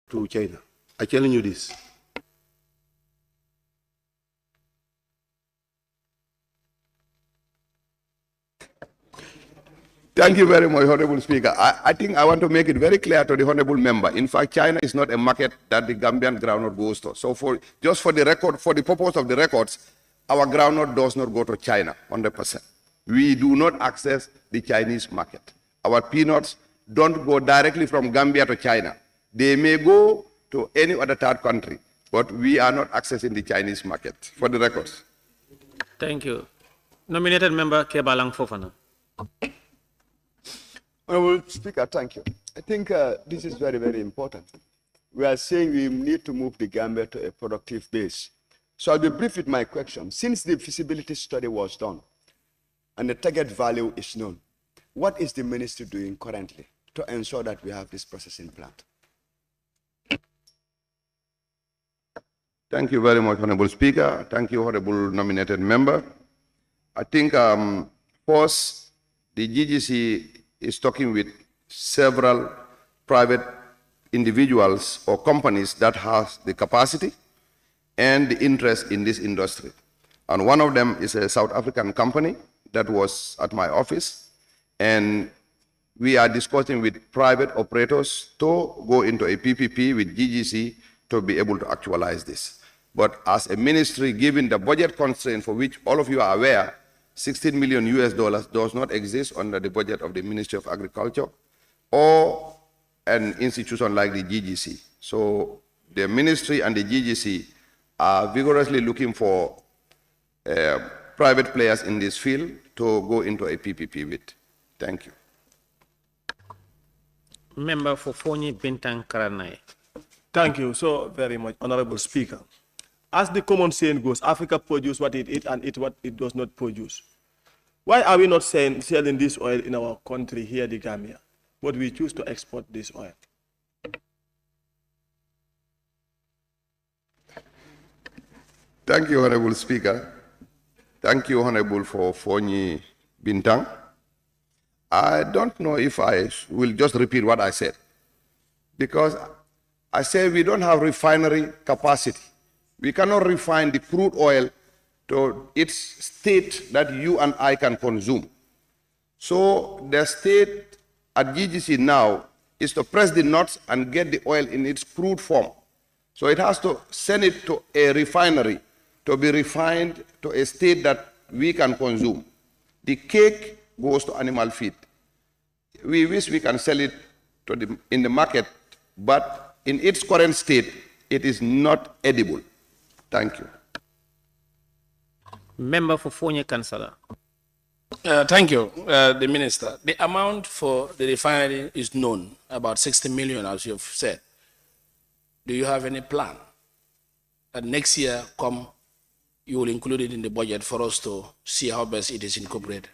to China. I'm telling you this. Thank you very much, Honorable Speaker. I think I want to make it very clear to the Honorable Member. In fact, China is not a market that the Gambian groundnut goes to. So just for the record, for the purpose of the records, our groundnut does not go to China, 100%. We do not access the Chinese market. Our peanuts don't go directly from Gambia to China. They may go to any other third country, but we are not accessing the Chinese market, for the records. Thank you. Nominated member Kebalang Fofana. Honorable Speaker, thank you. I think this is very, very important. We are saying we need to move the Gambia to a productive base. So I'll be brief with my question. Since the feasibility study was done and the target value is known, what is the ministry doing currently to ensure that we have this processing plant? Thank you very much, Honorable Speaker. Thank you, Honorable Nominated Member. I think first, the GGC is talking with several private individuals or companies that have the capacity and the interest in this industry. And one of them is a South African company that was at my office. And we are discussing with private operators to go into a PPP with GGC to be able to actualize this. But as a ministry, given the budget constraint for which all of you are aware, $16 million does not exist under the budget of the Ministry of Agriculture or an institution like the GGC. So the ministry and the GGC are vigorously looking for private players in this field to go into a PPP with. Thank you. Member for Fonyi Bintang Karanai. Thank you so very much, Honorable Speaker. As the common saying goes, Africa produces what it eats and eats what it does not produce. Why are we not selling this oil in our country here, the Gambia, but we choose to export this oil? Thank you, Honorable Speaker. Thank you, Honorable, for Fonyi Bintang. I don't know if I will just repeat what I said, because I said we don't have refinery capacity. We cannot refine the crude oil to its state that you and I can consume. So the state at GGC now is to press the nuts and get the oil in its crude form. So it has to send it to a refinery to be refined to a state that we can consume. The cake goes to animal feed. We wish we can sell it to in the market, but in its current state, it is not edible. Thank you. Member for Fonyi Councillor. Thank you, the Minister. The amount for the refinery is known, about 60 million, as you've said. Do you have any plan that next year you will include it in the budget for us to see how best it is incorporated?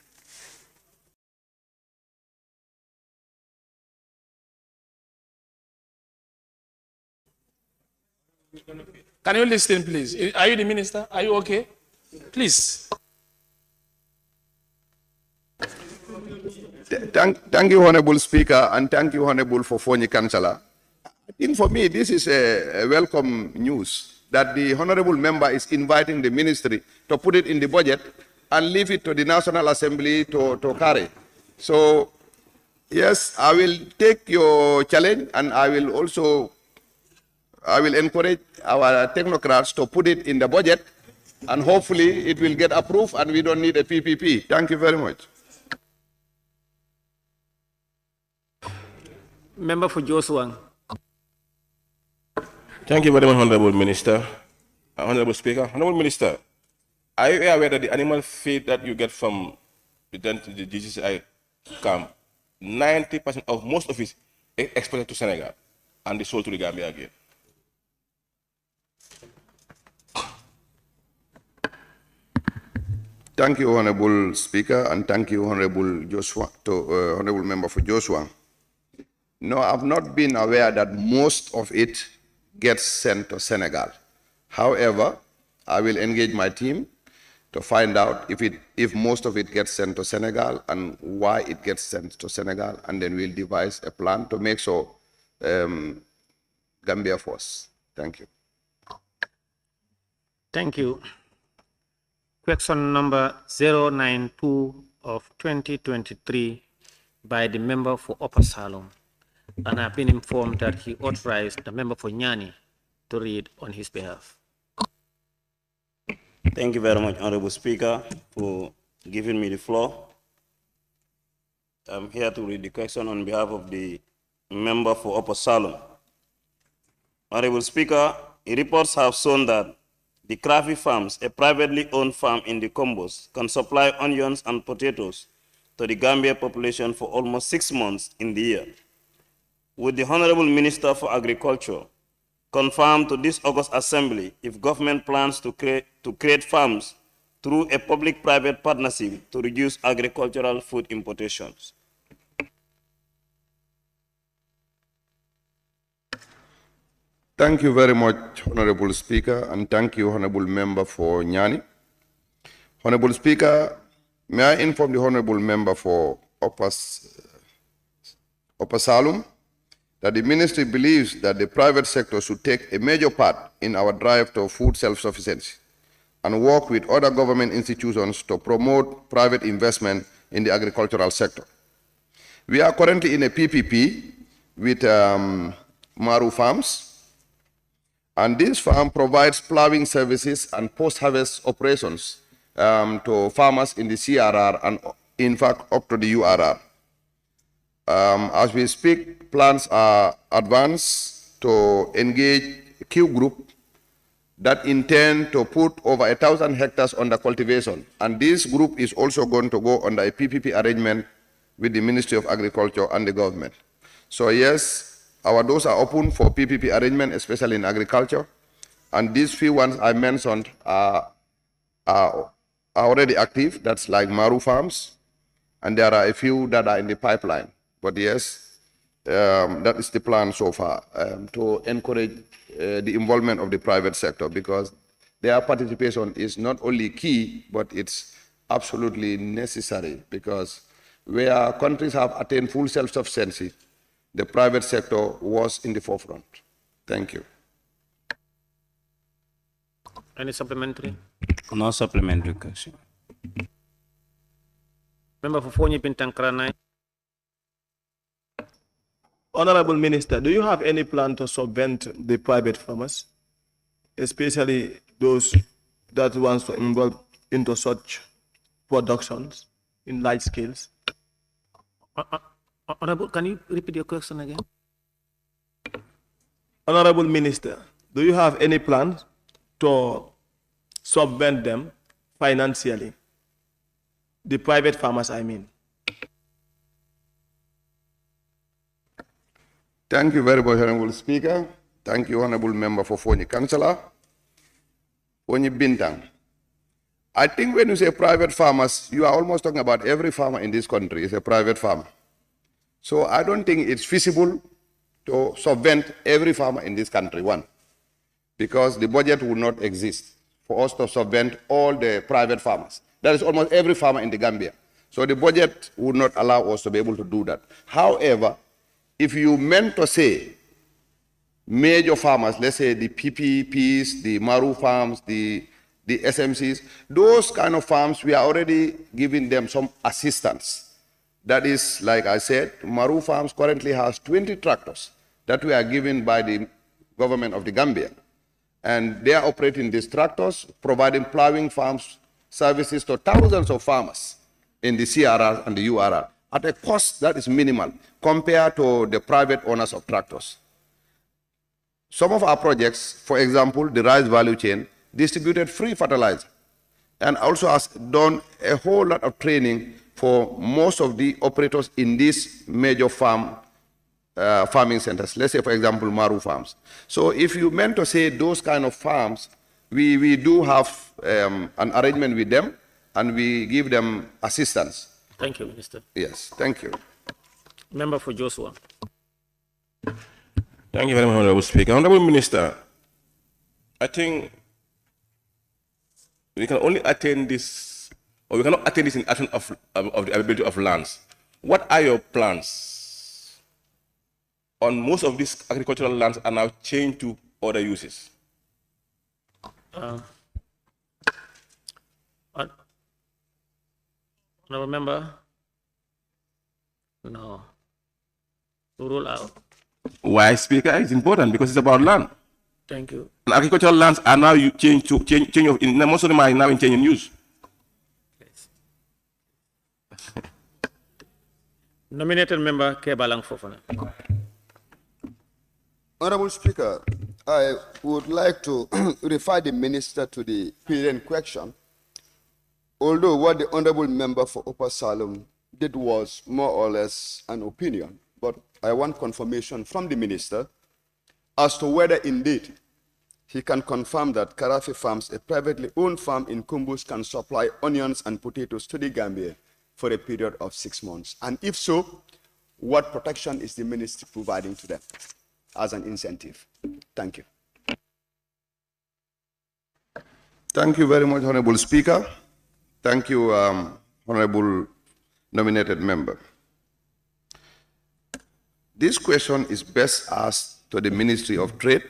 Can you listen, please? Are you the minister? Are you okay? Please. Thank you, Honorable Speaker, and thank you, Honorable, for Fonyi Councillor. I think for me, this is a welcome news that the Honorable Member is inviting the ministry to put it in the budget and leave it to the National Assembly to carry. So, yes, I will take your challenge, and I will encourage our technocrats to put it in the budget, and hopefully it will get approved and we don't need a PPP. Thank you very much. Member for Josuang. Thank you very much, Honorable Minister. Honorable Speaker. Honorable Minister, are you aware that the animal feed that you get from the GCCI camp, 90% of most of it is exported to Senegal and is sold to the Gambia again? Thank you, Honorable Speaker, and thank you, Honorable Honorable Member for Joshua. No, I've not been aware that most of it gets sent to Senegal. However, I will engage my team to find out if most of it gets sent to Senegal and why it gets sent to Senegal, and then we'll devise a plan to make sure the Gambia Force. Thank you. Thank you. Question number 092 of 2023 by the member for Upper Salom. And I've been informed that he authorized the member for Nyani to read on his behalf. Thank you very much, Honorable Speaker, for giving me the floor. I'm here to read the question on behalf of the member for Upper Salom. Honorable Speaker, reports have shown that the Krafi Farms, a privately owned farm in the Combos, can supply onions and potatoes to the Gambia population for almost 6 months in the year. Would the Honorable Minister for Agriculture confirm to this August Assembly if government plans to create farms through a public-private partnership to reduce agricultural food importations? Thank you very much, Honorable Speaker, and thank you, Honorable Member for Nyani. Honorable Speaker, may I inform the Honorable Member for Upper Salom that the Ministry believes that the private sector should take a major part in our drive to food self-sufficiency and work with other government institutions to promote private investment in the agricultural sector. We are currently in a PPP with Maru Farms, and this farm provides plowing services and post-harvest operations to farmers in the CRR and, in fact, up to the URR. As we speak, plans are advanced to engage a Q group that intend to put over 1,000 hectares under cultivation. And this group is also going to go under a PPP arrangement with the Ministry of Agriculture and the government. So yes, our doors are open for PPP arrangement, especially in agriculture. And these few ones I mentioned are already active. That's like Maru Farms. And there are a few that are in the pipeline. But yes, that is the plan so far, to encourage the involvement of the private sector, because their participation is not only key, but it's absolutely necessary, because where countries have attained full self-sufficiency, the private sector was in the forefront. Thank you. Any supplementary? No supplementary question. Member for Fonyi Bintankrana. Honorable Minister, do you have any plan to subvent the private farmers, especially those that want to involve into such productions in large scales? Honorable, can you repeat your question again? Honorable Minister, do you have any plans to subvent them financially? The private farmers, I mean. Thank you very much, Honorable Speaker. Thank you, Honorable Member for Fonyi Councillor. Fonyi Bintang. I think when you say private farmers, you are almost talking about every farmer in this country is a private farmer. So I don't think it's feasible to subvent every farmer in this country, one, because the budget would not exist for us to subvent all the private farmers. That is almost every farmer in the Gambia. So the budget would not allow us to be able to do that. However, if you meant to say major farmers, let's say the PPPs, the Maru farms, the SMCs, those kind of farms, we are already giving them some assistance. That is, like I said, Maru Farms currently has 20 tractors that we are given by the government of the Gambia. And they are operating these tractors, providing plowing farms services to thousands of farmers in the CRR and the URR at a cost that is minimal compared to the private owners of tractors. Some of our projects, for example, the rice value chain, distributed free fertilizer and also has done a whole lot of training for most of the operators in these major farming centers. Let's say, for example, Maru Farms. So if you meant to say those kind of farms, we do have an arrangement with them and we give them assistance. Thank you, Minister. Yes, thank you. Member for Joshua. Thank you very much, Honorable Speaker. Honorable Minister, I think we can only attain this, or we cannot attain this in action of the availability of lands. What are your plans on most of these agricultural lands are now changed to other uses. Honorable member? No. To rule out. Why, Speaker? It's important because it's about land. Thank you. And agricultural lands are now changed to change of, most of them are now in change in use. Nominated member Kebalang Fofana. Honorable Speaker, I would like to refer the minister to the present question. Although what the honorable member for Upper Salem did was more or less an opinion, but I want confirmation from the minister as to whether indeed he can confirm that Karafi Farms, a privately owned farm in Kumbus, can supply onions and potatoes to the Gambia for a period of 6 months. And if so, what protection is the ministry providing to them as an incentive? Thank you. Thank you very much, Honorable Speaker. Thank you, Honorable nominated member. This question is best asked to the Ministry of Trade.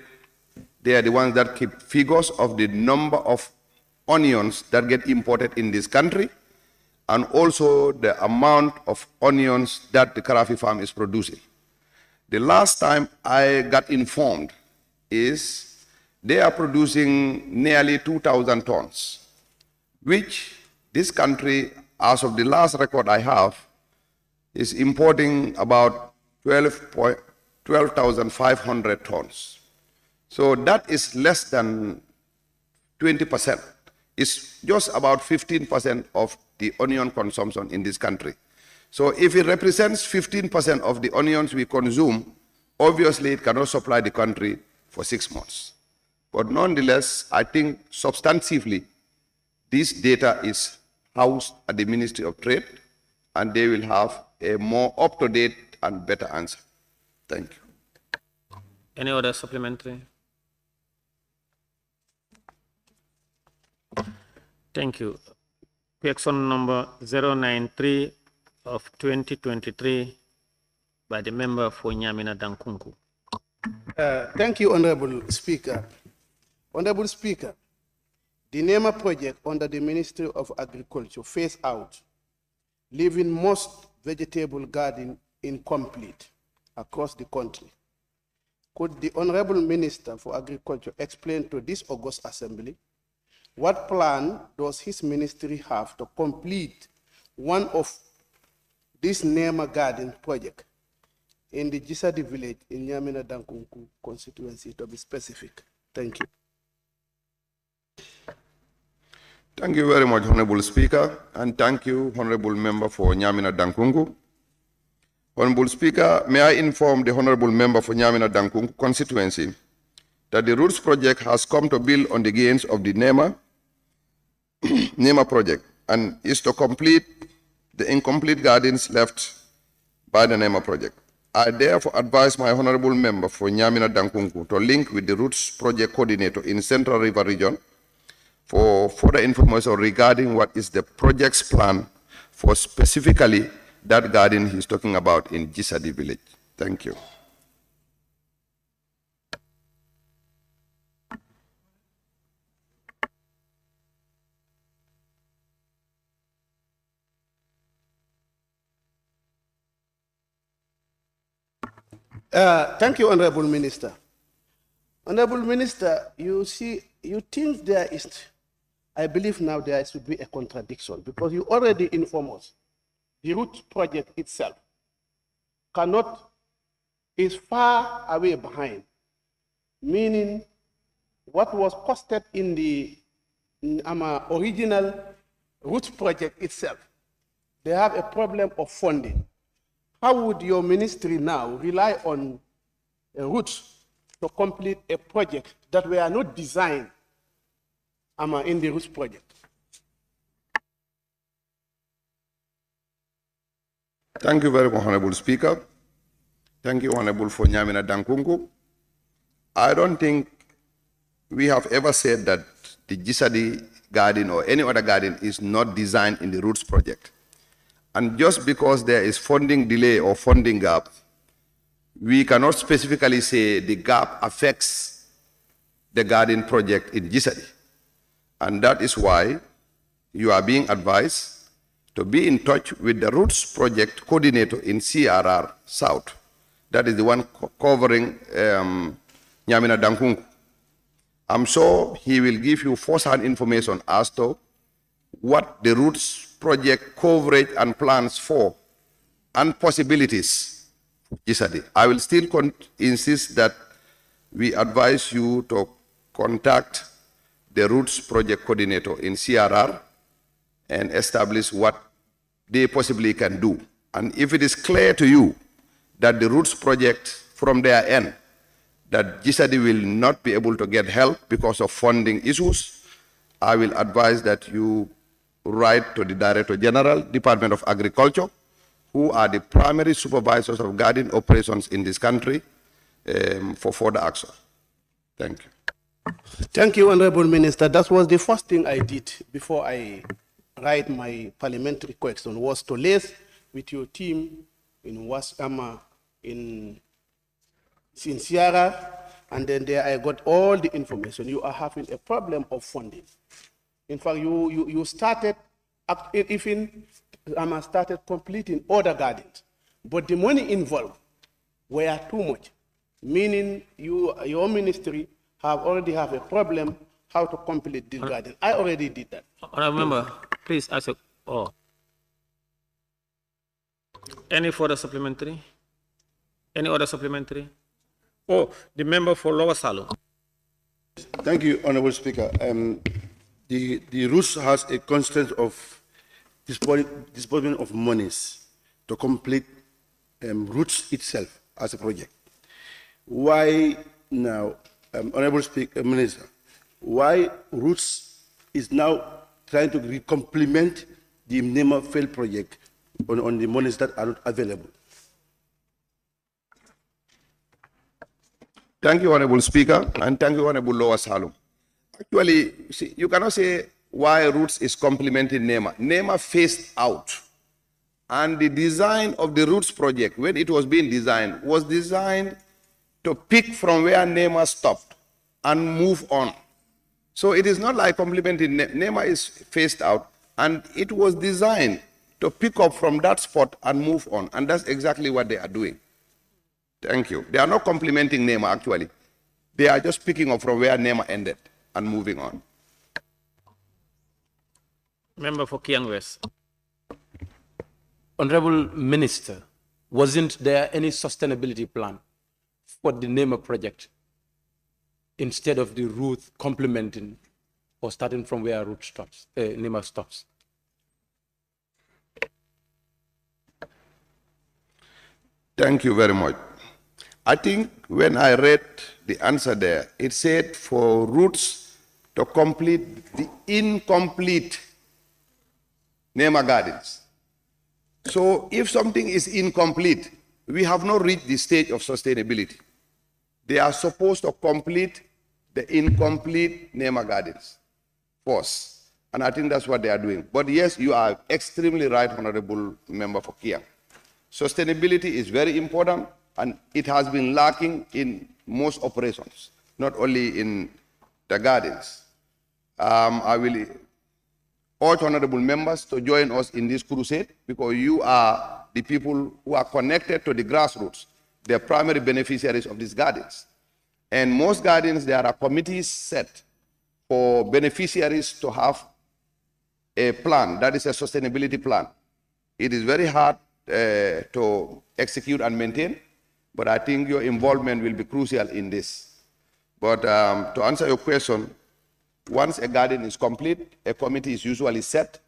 They are the ones that keep figures of the number of onions that get imported in this country and also the amount of onions that the Karafi farm is producing. The last time I got informed is they are producing nearly 2,000 tons, which this country, as of the last record I have, is importing about 12,500 tons. So that is less than 20%. It's just about 15% of the onion consumption in this country. So if it represents 15% of the onions we consume, obviously it cannot supply the country for 6 months. But nonetheless, I think substantively, this data is housed at the Ministry of Trade, and they will have a more up-to-date and better answer. Thank you. Any other supplementary? Thank you. Question number 093 of 2023 by the member for Nyamina Dankunku. Thank you, Honorable Speaker. Honorable Speaker, the NEMA project under the Ministry of Agriculture phased out, leaving most vegetable garden incomplete across the country. Could the Honorable Minister for Agriculture explain to this August Assembly what plan does his ministry have to complete one of this NEMA garden project in the Jisadi village in Nyamina Dankunku constituency, to be specific? Thank you. Thank you very much, Honorable Speaker, and thank you, Honorable Member for Nyamina Dankungu. Honorable Speaker, may I inform the Honorable Member for Nyamina Dankungu constituency that the Roots project has come to build on the gains of the NEMA project and is to complete the incomplete gardens left by the NEMA project. I therefore advise my Honorable Member for Nyamina Dankungu to link with the Roots project coordinator in Central River region for further information regarding what is the project's plan for specifically that garden he's talking about in Jisadi village. Thank you. Thank you, Honorable Minister. Honorable Minister, you think there is, I believe now there should be a contradiction because you already inform us. The Root project itself is far away behind, meaning what was costed in the original Root project itself, they have a problem of funding. How would your ministry now rely on Roots to complete a project that were not designed in the Roots project? Thank you very much, Honorable Speaker. Thank you, Honorable for Nyamina Dankungu. I don't think we have ever said that the Jisadi garden or any other garden is not designed in the Roots project. And just because there is funding delay or funding gap, we cannot specifically say the gap affects the garden project in Gisadi. And that is why you are being advised to be in touch with the Roots Project Coordinator in CRR South. That is the one covering Nyamina Dankunku. I'm sure he will give you first-hand information as to what the Roots Project coverage and plans for and possibilities. Gisadi. I will still insist that we advise you to contact the Roots Project Coordinator in CRR and establish what they possibly can do. And if it is clear to you that the Roots Project from their end, that Gisadi will not be able to get help because of funding issues, I will advise that you write to the Director General, Department of Agriculture, who are the primary supervisors of garden operations in this country, for further action. Thank you. Thank you, Honorable Minister. That was the first thing I did before I write my parliamentary question, was to liaise with your team in Wasama, in Sierra, and then there I got all the information. You are having a problem of funding. In fact, you started, even started completing other gardens, but the money involved were too much, meaning your ministry already have a problem how to complete this garden. I already did that. Honorable Member, please ask any further supplementary? Any other supplementary? Oh, the member for Lower Salo. Thank you, Honorable Speaker. The Roots has a constraint of disbursement of monies to complete Roots itself as a project. Why now, Honorable Minister, why Roots is now trying to complement the NEMA failed project on the monies that are not available? Thank you, Honorable Speaker, and thank you, Honorable Lower Salum. Actually, see, you cannot say why Roots is complementing NEMA. NEMA phased out. And the design of the Roots project, when it was being designed, was designed to pick from where NEMA stopped and move on. So it is not like complementing NEMA is phased out, and it was designed to pick up from that spot and move on. And that's exactly what they are doing. Thank you. They are not complementing NEMA, actually. They are just picking up from where NEMA ended and moving on. Member for Kiang West. Honorable Minister, wasn't there any sustainability plan for the NEMA project instead of the route complementing or starting from where route stops, NEMA stops? Thank you very much. I think when I read the answer there, it said for Roots to complete the incomplete NEMA gardens. So if something is incomplete, we have not reached the stage of sustainability. They are supposed to complete the incomplete NEMA gardens first. And I think that's what they are doing. But yes, you are extremely right, Honorable Member for Kiang. Sustainability is very important, and it has been lacking in most operations, not only in the gardens. I will urge honorable members to join us in this crusade, because you are the people who are connected to the grassroots, the primary beneficiaries of these gardens. And most gardens, there are committees set for beneficiaries to have a plan, that is a sustainability plan. It is very hard to execute and maintain, but I think your involvement will be crucial in this. But to answer your question, once a garden is complete, a committee is usually set,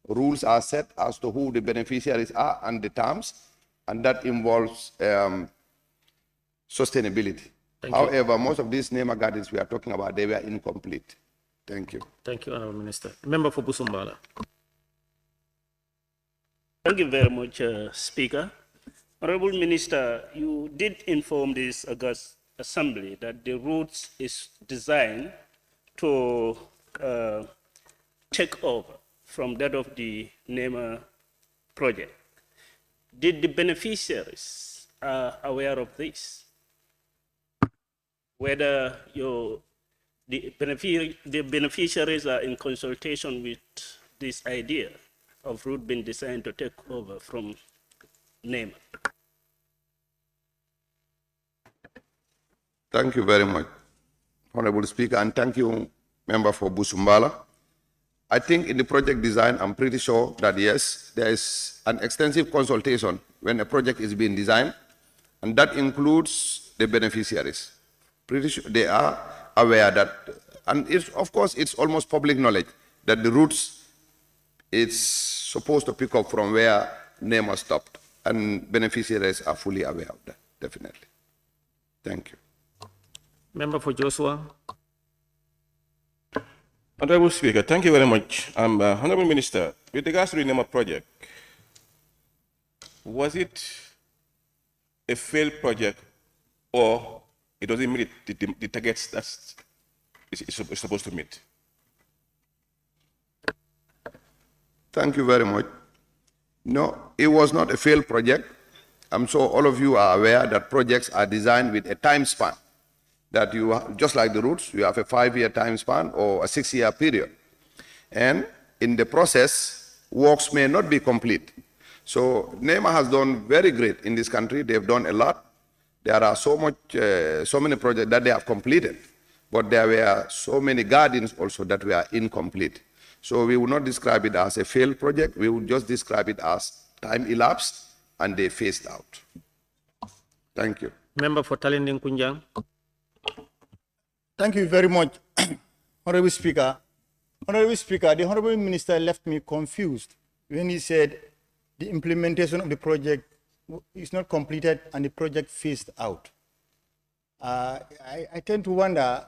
rules are set as to who the beneficiaries are and the terms, and that involves sustainability. However, most of these NEMA gardens we are talking about, they were incomplete. Thank you. Thank you, Honorable Minister. Member for Busumbala. Thank you very much, Speaker. Honorable Minister, you did inform this August Assembly that the routes is designed to take over from that of the NEMA project. Did the beneficiaries are aware of this? Whether the beneficiaries are in consultation with this idea of route being designed to take over from NEMA? Thank you very much, Honorable Speaker, and thank you, Member for Busumbala. I think in the project design, I'm pretty sure that yes, there is an extensive consultation when a project is being designed, and that includes the beneficiaries. Pretty sure they are aware that, and it's, of course, it's almost public knowledge that the routes is supposed to pick up from where NEMA stopped, and beneficiaries are fully aware of that, definitely. Thank you. Member for Joshua. Honorable Speaker, thank you very much. Honorable Minister, with regards to the NEMA project, was it a failed project or it doesn't meet the targets that it's supposed to meet? Thank you very much. No, it was not a failed project. I'm sure all of you are aware that projects are designed with a time span. That you, just like the routes, you have a 5-year time span or a 6-year period. And in the process, works may not be complete. So NEMA has done very great in this country. They've done a lot. There are so many projects that they have completed, but there were so many gardens also that were incomplete. So we will not describe it as a failed project. We will just describe it as time elapsed and they phased out. Thank you. Member for Talinding Kunjang. Thank you very much, Honorable Speaker. Honorable Speaker, the Honorable Minister left me confused when he said the implementation of the project is not completed and the project phased out. I tend to wonder,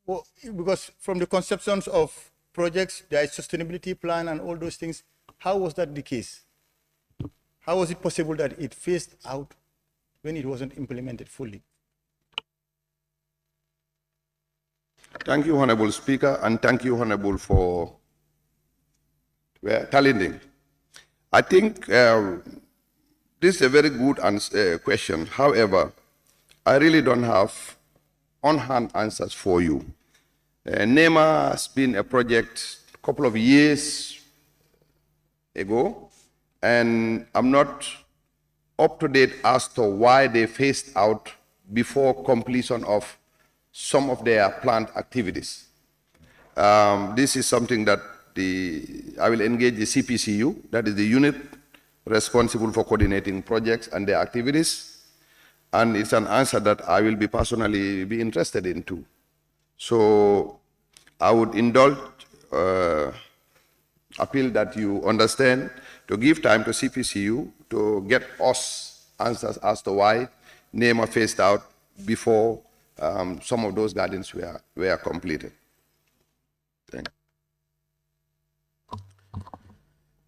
well, because from the conceptions of projects, there is sustainability plan and all those things, how was that the case? How was it possible that it phased out when it wasn't implemented fully? Thank you, Honorable Speaker, and thank you, Honorable, for Talinding. I think this is a very good question. However, I really don't have on-hand answers for you. NEMA has been a project a couple of years ago, and I'm not up to date as to why they phased out before completion of some of their planned activities. This is something that I will engage the CPCU, that is the unit responsible for coordinating projects and their activities, and it's an answer that I will personally be interested in too. So I would indulge, appeal that you understand, to give time to CPCU to get us answers as to why NEMA phased out before some of those gardens were completed. Thank you.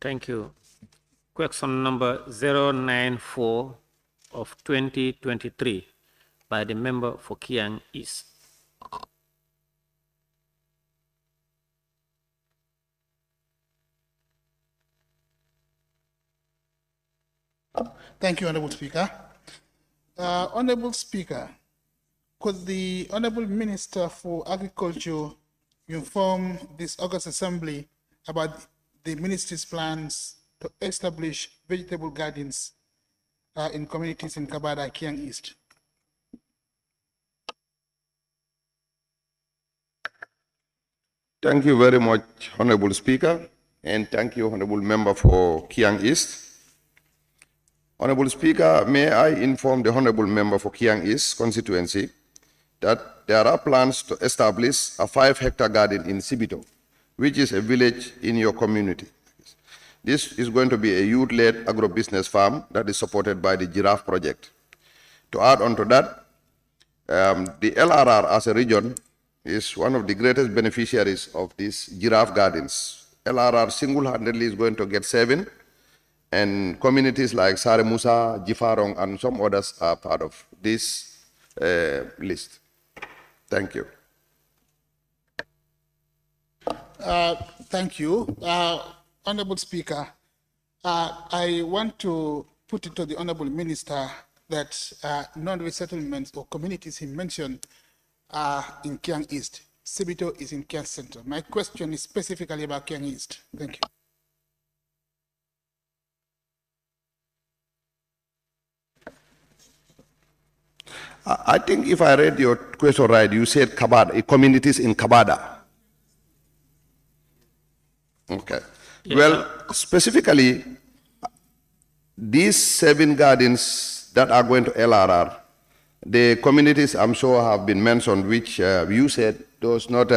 Thank you. Question number 094 of 2023 by the member for Kiang East. Thank you, Honorable Speaker. Honorable Speaker, could the Honorable Minister for Agriculture inform this August Assembly about the Ministry's plans to establish vegetable gardens in communities in Kabada, Kiang East? Thank you very much, Honorable Speaker, and thank you, Honorable Member for Kiang East. Honorable Speaker, may I inform the Honorable Member for Kiang East constituency that there are plans to establish a 5-hectare garden in Sibito, which is a village in your community. This is going to be a youth-led agro-business farm that is supported by the Giraffe Project. To add on to that, the LRR as a region is one of the greatest beneficiaries of these giraffe gardens. LRR single-handedly is going to get 7, and communities like Sare Musa, Jifarong, and some others are part of this list. Thank you. Thank you. Honorable Speaker, I want to put it to the Honorable Minister that non-resettlements or communities he mentioned are in Kiang East. Sibito is in Kiang Center. My question is specifically about Kiang East. Thank you. I think if I read your question right, you said Kabada, communities in Kabada. Okay. Well, specifically, these 7 gardens that are going to LRR, the communities I'm sure have been mentioned, which you said does not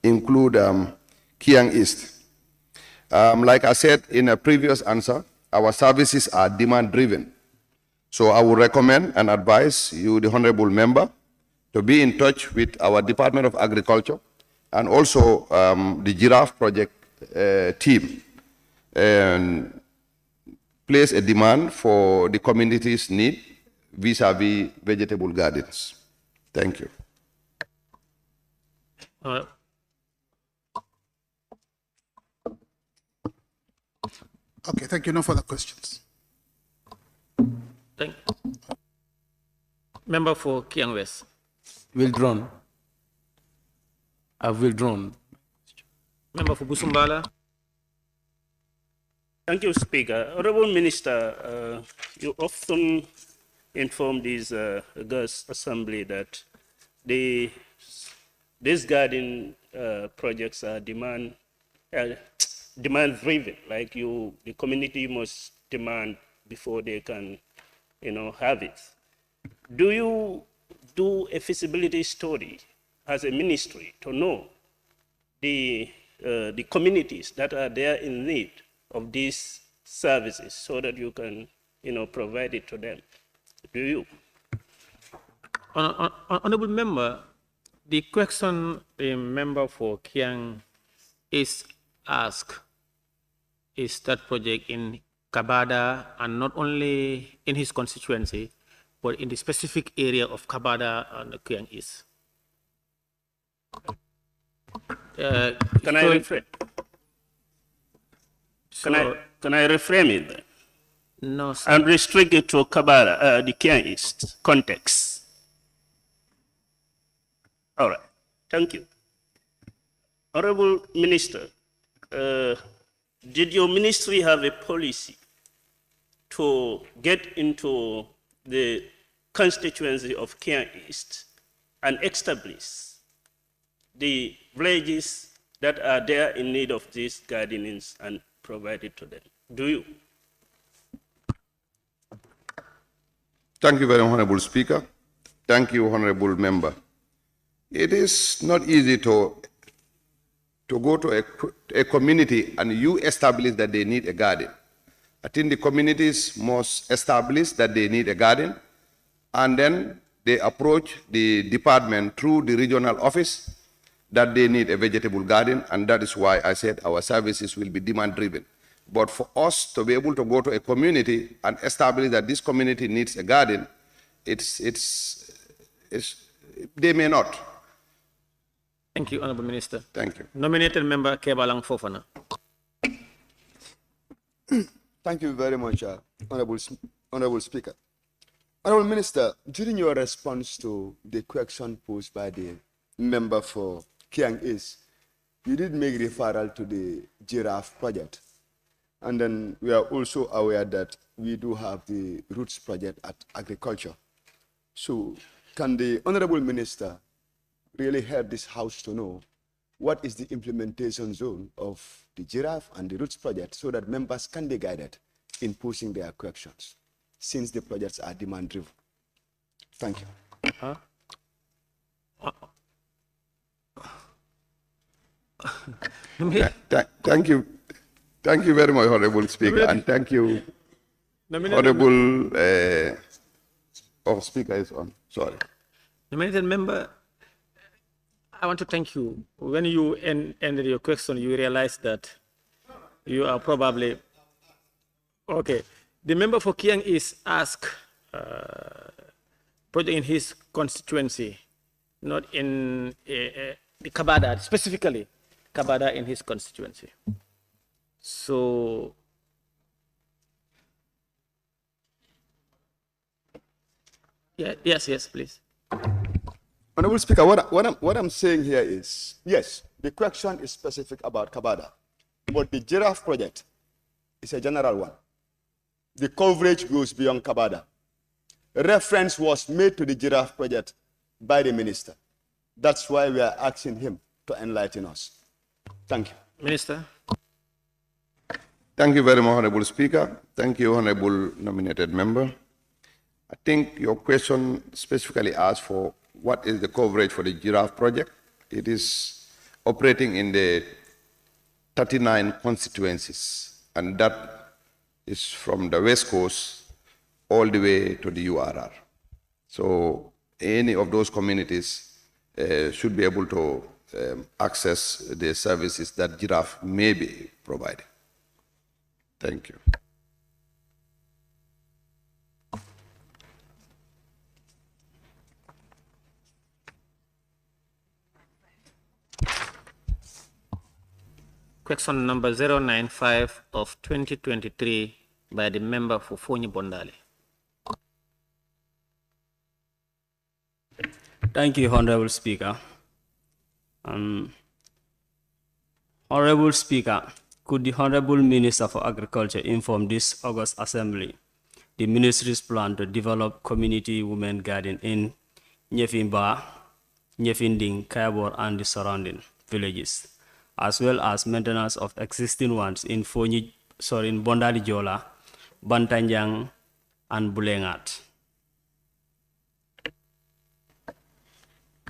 include Kiang East. Like I said in a previous answer, our services are demand-driven. So I would recommend and advise you, the honorable member, to be in touch with our Department of Agriculture and also the Giraffe Project team and place a demand for the community's need vis-a-vis vegetable gardens. Thank you. Okay, thank you. No further questions. Thank Member for Kiang West. Withdrawn. I've withdrawn. Member for Busumbala. Thank you, Speaker. Honorable Minister, you often inform this August Assembly that these garden projects are demand-driven. Like the community must demand before they can, have it. Do you do a feasibility study as a ministry to know the communities that are there in need of these services so that you can, provide it to them? Do you? Honorable member, the question the member for Kiang is asked is that project in Kabada, and not only in his constituency, but in the specific area of Kabada and Kiang East. Can I reframe? Can I reframe it then? No, sir. And restrict it to Kabada, the Kiang East context. All right. Thank you. Honorable Minister, did your ministry have a policy to get into the constituency of Kiang East and establish the villages that are there in need of these gardenings and provide it to them? Do you? Thank you very much, Honorable Speaker. Thank you, Honorable Member. It is not easy to go to a community and you establish that they need a garden. I think the communities must establish that they need a garden, and then they approach the department through the regional office that they need a vegetable garden, and that is why I said our services will be demand-driven. But for us to be able to go to a community and establish that this community needs a garden, they may not. Thank you, Honorable Minister. Thank you. Nominated member Kebalang Fofana. Thank you very much, Honorable Speaker. Honorable Minister, during your response to the question posed by the member for Kiang East, you did make referral to the Giraffe Project. And then we are also aware that we do have the Roots Project at Agriculture. So can the Honorable Minister really help this House to know what is the implementation zone of the Giraffe and the Roots Project so that members can be guided in pushing their questions, since the projects are demand-driven? Thank you. Thank you. Thank you very much, Honorable Speaker, and thank you, Honorable. Speaker is on. Sorry. Nominated member, I want to thank you. When you ended your question, you realized that you are probably okay. The member for Kiang is asked project in his constituency, not in the Kabada, specifically Kabada in his constituency. So Yes, please. Honorable Speaker, what I'm saying here is, yes, the question is specific about Kabada, but the giraffe project is a general one. The coverage goes beyond Kabada. Reference was made to the giraffe project by the minister. That's why we are asking him to enlighten us. Thank you. Minister. Thank you very much, Honorable Speaker. Thank you, Honorable nominated member. I think your question specifically asked for what is the coverage for the giraffe project. It is operating in the 39 constituencies, and that is from the West Coast all the way to the URR. So any of those communities should be able to access the services that giraffe may be providing. Thank you. Question number 095 of 2023 by the member for Fonyi Bondali. Thank you, Honorable Speaker. Honorable Speaker, could the Honorable Minister for Agriculture inform this August Assembly the Ministry's plan to develop community women garden in Nyefimba, Nyefinding, Kayabor, and the surrounding villages, as well as maintenance of existing ones in Bondali Jola, Bantanjang, and Bulengat?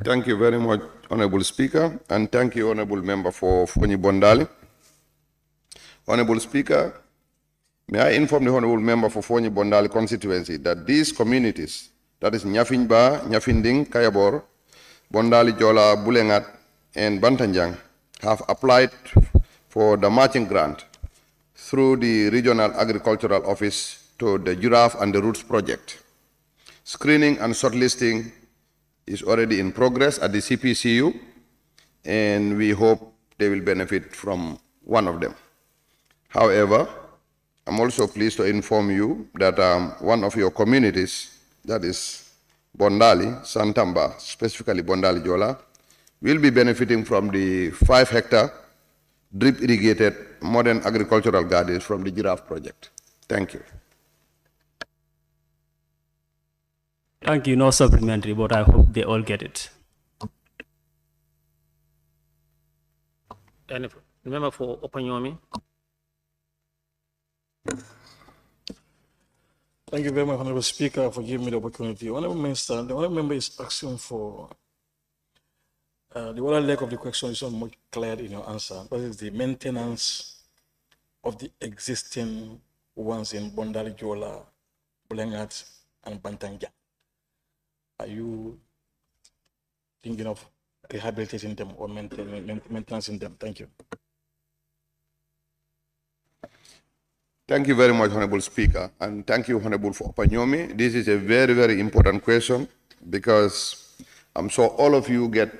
Thank you very much, Honorable Speaker, and thank you, Honorable Member for Fonyi Bondali. Honorable Speaker, may I inform the Honorable Member for Fonyi Bondali constituency that these communities, that is Nyafinba, Nyafinding, Kayabor, Bondali Jola, Bulengat, and Bantanjang, have applied for the matching grant through the Regional Agricultural Office to the Giraffe and the Roots project. Screening and shortlisting is already in progress at the CPCU, and we hope they will benefit from one of them. However, I'm also pleased to inform you that one of your communities, that is Bondali, Santamba, specifically Bondali Jola, will be benefiting from the 5-hectare drip irrigated modern agricultural gardens from the Giraffe project. Thank you. Thank you. No supplementary, but I hope they all get it. And member for Opanyomi. Thank you very much, Honorable Speaker, for giving me the opportunity. Honorable Minister, the Honorable Member is asking for the other leg of the question is not much clear in your answer. What is the maintenance of the existing ones in Bondali Jola, Bulengat, and Bantanja? Are you thinking of rehabilitating them or maintaining them? Thank you. Thank you very much, Honorable Speaker, and thank you, Honorable for Opanyomi. This is a very, very important question because I'm sure all of you get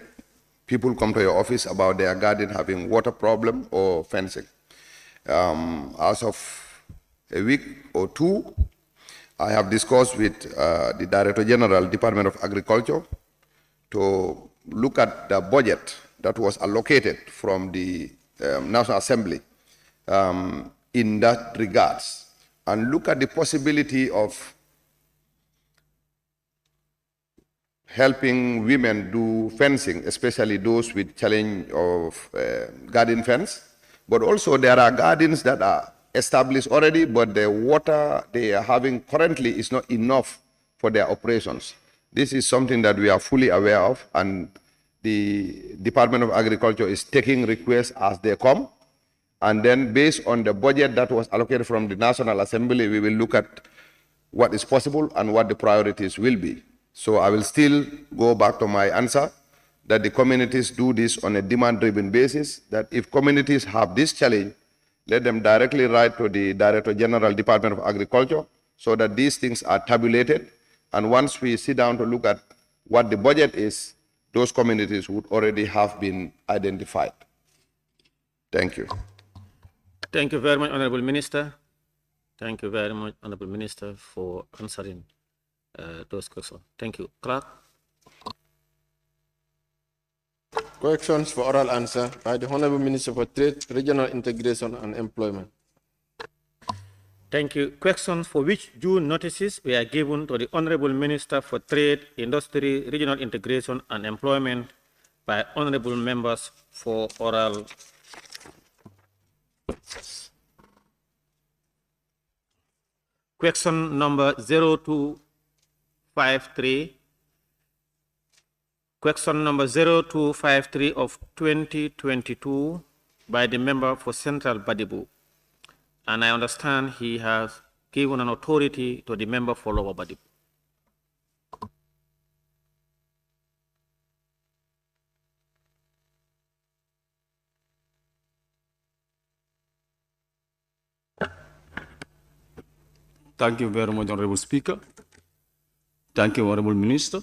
people come to your office about their garden having water problem or fencing. As of a week or two, I have discussed with the Director General, Department of Agriculture, to look at the budget that was allocated from the National Assembly in that regards, and look at the possibility of helping women do fencing, especially those with challenge of garden fence. But also there are gardens that are established already, but the water they are having currently is not enough for their operations. This is something that we are fully aware of, and the Department of Agriculture is taking requests as they come. And then based on the budget that was allocated from the National Assembly, we will look at what is possible and what the priorities will be. So I will still go back to my answer that the communities do this on a demand-driven basis, that if communities have this challenge, let them directly write to the Director General, Department of Agriculture, so that these things are tabulated. And once we sit down to look at what the budget is, those communities would already have been identified. Thank you. Thank you very much, Honorable Minister. Thank you very much, Honorable Minister, for answering those questions. Thank you. Clerk? Questions for oral answer by the Honorable Minister for Trade, Regional Integration and Employment. Thank you. Questions for which due notices were given to the Honorable Minister for Trade, Industry, Regional Integration and Employment by honorable members for oral. Question number 0253. Question number 0253 of 2022 by the member for Central Badibu. And I understand he has given an authority to the member for Lower Badibu. Thank you very much, Honorable Speaker. Thank you, Honorable Minister.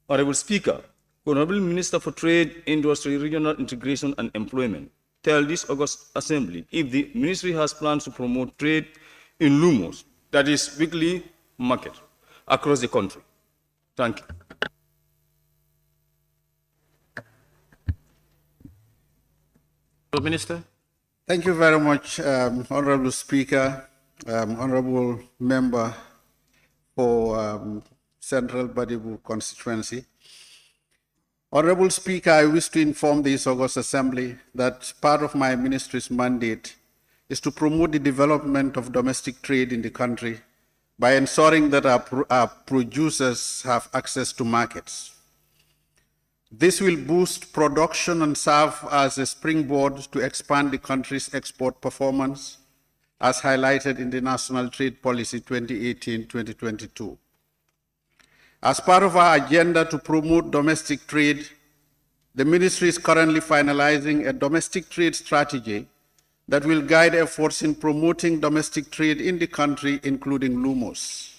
Honorable Speaker, Honorable Minister for Trade, Industry, Regional Integration and Employment, tell this August Assembly if the ministry has plans to promote trade in Lumos, that is weekly market, across the country. Thank you. Minister. Thank you very much, Honorable Speaker, Honorable Member for Central Badibu constituency. Honorable Speaker, I wish to inform this August Assembly that part of my ministry's mandate is to promote the development of domestic trade in the country by ensuring that our producers have access to markets. This will boost production and serve as a springboard to expand the country's export performance, as highlighted in the National Trade Policy 2018-2022. As part of our agenda to promote domestic trade, the ministry is currently finalizing a domestic trade strategy that will guide efforts in promoting domestic trade in the country, including Lumos.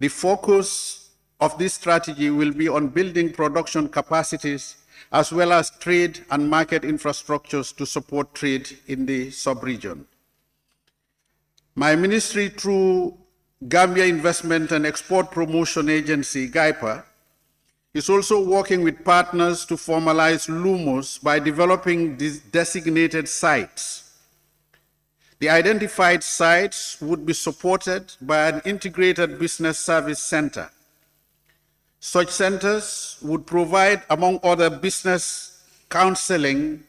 The focus of this strategy will be on building production capacities as well as trade and market infrastructures to support trade in the sub-region. My ministry, through Gambia Investment and Export Promotion Agency, GAIPA, is also working with partners to formalize Lumos by developing these designated sites. The identified sites would be supported by an integrated business service center. Such centers would provide, among other, business counseling,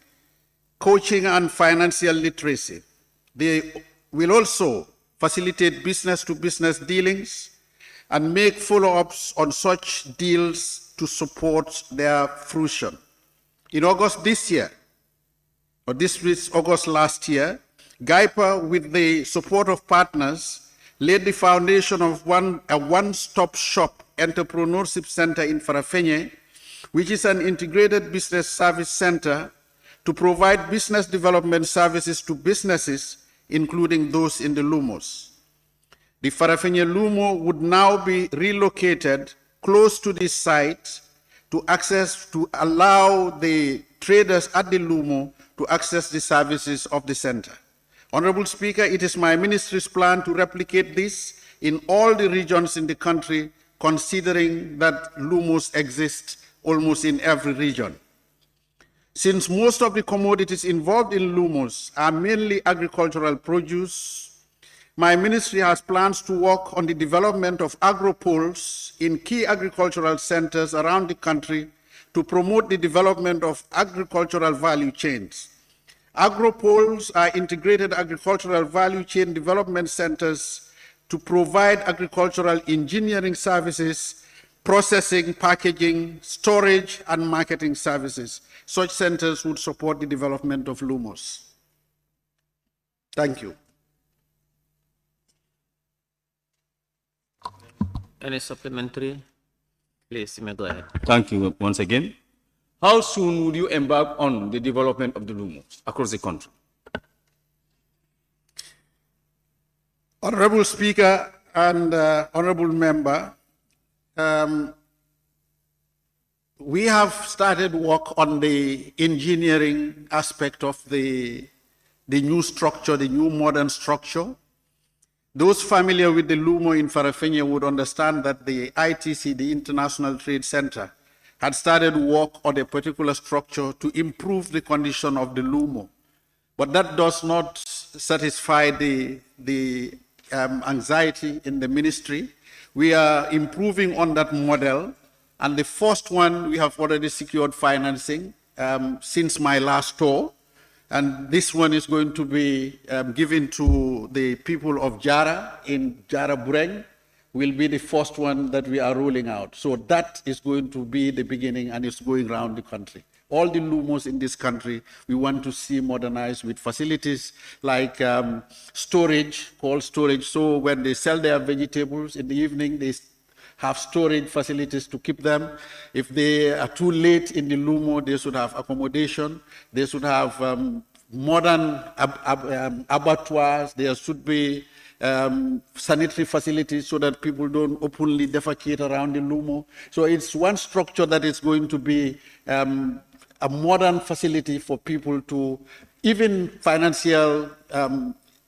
coaching, and financial literacy. They will also facilitate business-to-business dealings and make follow-ups on such deals to support their fruition. In August this year, or this was August last year, GAIPA, with the support of partners, laid the foundation of a one-stop shop entrepreneurship center in Farafenye, which is an integrated business service center to provide business development services to businesses, including those in the Lumos. The Farafenye Lumo would now be relocated close to this site to allow the traders at the Lumo to access the services of the center. Honorable Speaker, it is my ministry's plan to replicate this in all the regions in the country, considering that Lumos exist almost in every region. Since most of the commodities involved in Lumos are mainly agricultural produce, my ministry has plans to work on the development of agropoles in key agricultural centers around the country to promote the development of agricultural value chains. Agropoles are integrated agricultural value chain development centers to provide agricultural engineering services, processing, packaging, storage, and marketing services. Such centers would support the development of Lumos. Thank you. Any supplementary? Please, you may go ahead. Thank you once again. How soon would you embark on the development of the Lumos across the country? Honorable Speaker and Honorable Member, we have started work on the engineering aspect of the new structure, the new modern structure. Those familiar with the Lumo in Farafenni would understand that the ITC, the International Trade Center, had started work on a particular structure to improve the condition of the Lumo. But that does not satisfy the anxiety in the ministry. We are improving on that model. And the first one, we have already secured financing since my last tour. And this one is going to be given to the people of Jara in Jara Bureng, will be the first one that we are rolling out. So that is going to be the beginning, and it's going around the country. All the Lumos in this country, we want to see modernized with facilities like storage, cold storage. So when they sell their vegetables in the evening, they have storage facilities to keep them. If they are too late in the Lumo, they should have accommodation. They should have modern abattoirs. There should be sanitary facilities so that people don't openly defecate around the Lumo. So it's one structure that is going to be a modern facility for people to, even financial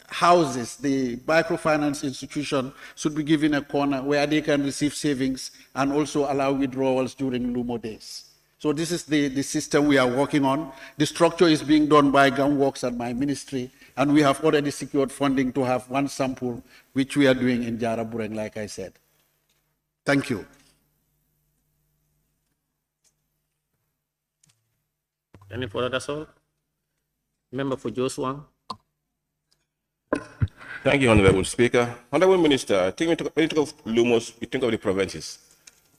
houses, the microfinance institution should be given a corner where they can receive savings and also allow withdrawals during Lumo days. So this is the system we are working on. The structure is being done by GAMWorks and my ministry, and we have already secured funding to have one sample, which we are doing in Jara Bureng, like I said. Thank you. Any further, that's all? Member for Joshua. Thank you, Honorable Speaker. Honorable Minister, I think when you talk of Lumos, you think of the provinces.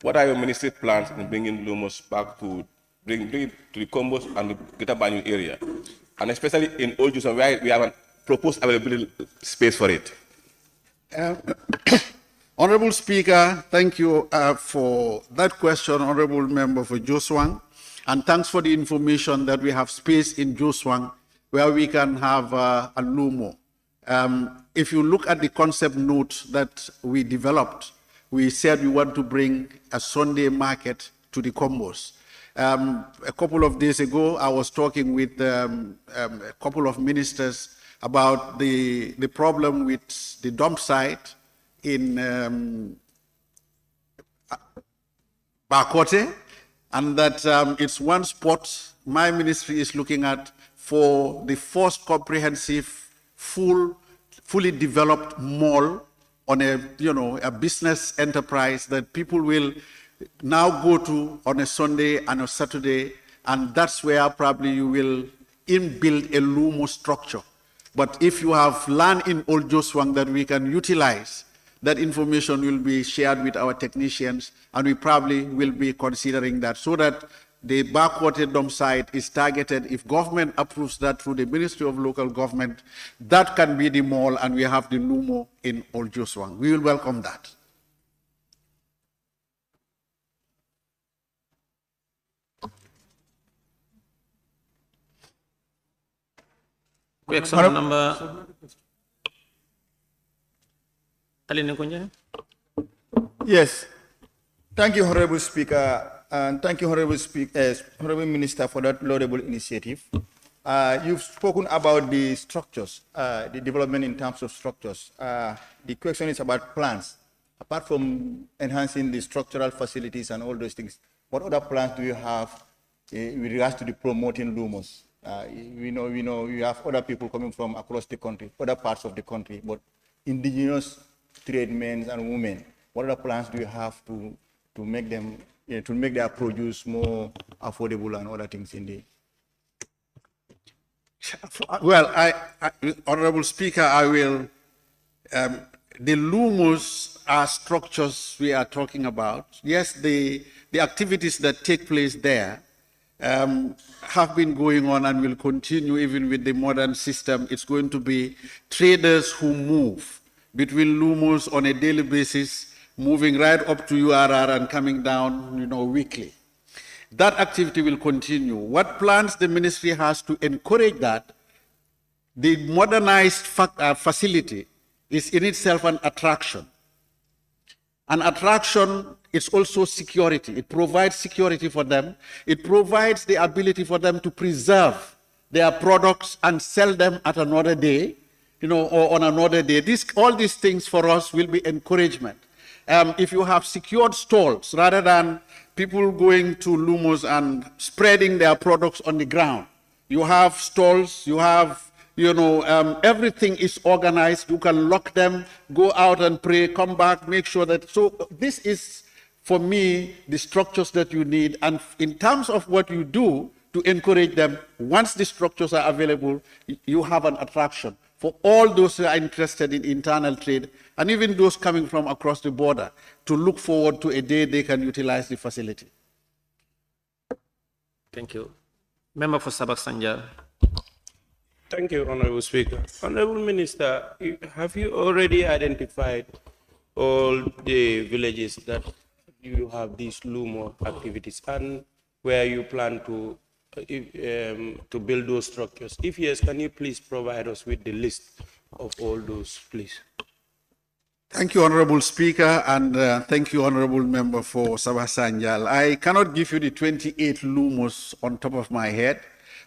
What are your ministry plans in bringing Lumos back to bring it to the Combos and the Greater Banyu area? And especially in Old Joshua, where we have a proposed available space for it. Honorable Speaker, thank you for that question, Honorable Member for Joswang. And thanks for the information that we have space in Joswang where we can have a Lumo. If you look at the concept note that we developed, we said we want to bring a Sunday market to the Combos. A couple of days ago, I was talking with a couple of ministers about the problem with the dump site in Bakote, and that it's one spot my ministry is looking at for the first comprehensive, fully developed mall on a business enterprise that people will now go to on a Sunday and a Saturday, and that's where probably you will inbuild a Lumo structure. But if you have land in Old Joswang that we can utilize, that information will be shared with our technicians, and we probably will be considering that so that the backwater dump site is targeted. If government approves that through the Ministry of Local Government, that can be the mall, and we have the Lumo in Old Joswang. We will welcome that. Question number. Yes. Thank you, Honorable Speaker, and thank you, Honorable Minister, for that laudable initiative. You've spoken about the structures, the development in terms of structures. The question is about plans. Apart from enhancing the structural facilities and all those things, what other plans do you have with regards to the promoting Lumos? We know you have other people coming from across the country, other parts of the country, but indigenous tradesmen and women, what other plans do you have to make them, to make their produce more affordable and other things in the... Well, Honorable Speaker, I will, the Lumos are structures we are talking about. Yes, the activities that take place there have been going on and will continue even with the modern system. It's going to be traders who move between Lumos on a daily basis, moving right up to URR and coming down, weekly. That activity will continue. What plans the ministry has to encourage that? The modernized facility is in itself an attraction. An attraction is also security. It provides security for them. It provides the ability for them to preserve their products and sell them at another day. or on another day. All these things for us will be encouragement. If you have secured stalls rather than people going to Lumos and spreading their products on the ground, you have stalls, you have, everything is organized. You can lock them, go out and pray, come back, make sure that. So this is, for me, the structures that you need. And in terms of what you do to encourage them, once the structures are available, you have an attraction for all those who are interested in internal trade and even those coming from across the border to look forward to a day they can utilize the facility. Thank you. Member for Sabak Sanjal. Thank you, Honorable Speaker. Honorable Minister, have you already identified all the villages that you have these Lumo activities and where you plan to build those structures? If yes, can you please provide us with the list of all those, please? Thank you, Honorable Speaker, and thank you, Honorable Member for Sabah Sanjal. I cannot give you the 28 Lumos on top of my head,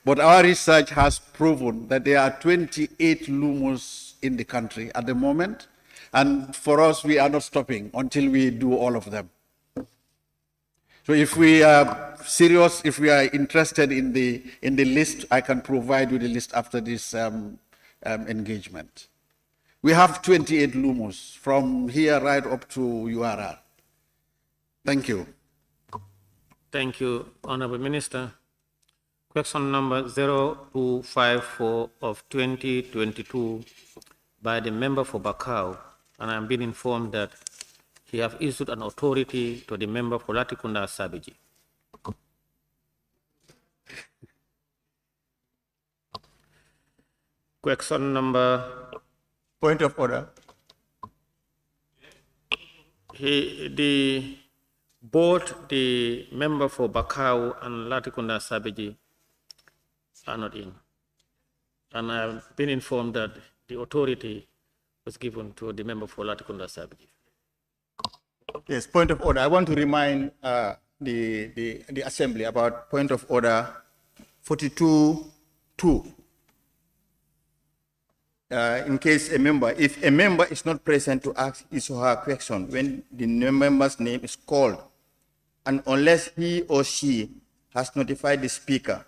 but our research has proven that there are 28 Lumos in the country at the moment, and for us, we are not stopping until we do all of them. So if we are serious, if we are interested in the list, I can provide you the list after this engagement. We have 28 Lumos from here right up to URR. Thank you. Thank you, Honorable Minister. Question number 0254 of 2022 by the member for Bakau, and I'm being informed that he have issued an authority to the member for Latikunda Sabiji. Question number. Point of order. Both the member for Bakau and Latikunda Sabiji are not in. And I've been informed that the authority was given to the member for Latikunda Sabiji. Yes, point of order. I want to remind the Assembly about point of order 42.2. In case if a member is not present to ask his or her question when the member's name is called, and unless he or she has notified the speaker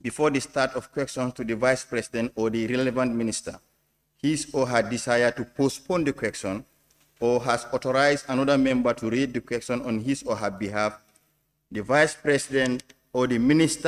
before the start of questions to the Vice President or the relevant minister, his or her desire to postpone the question, or has authorized another member to read the question on his or her behalf, the Vice President or the Minister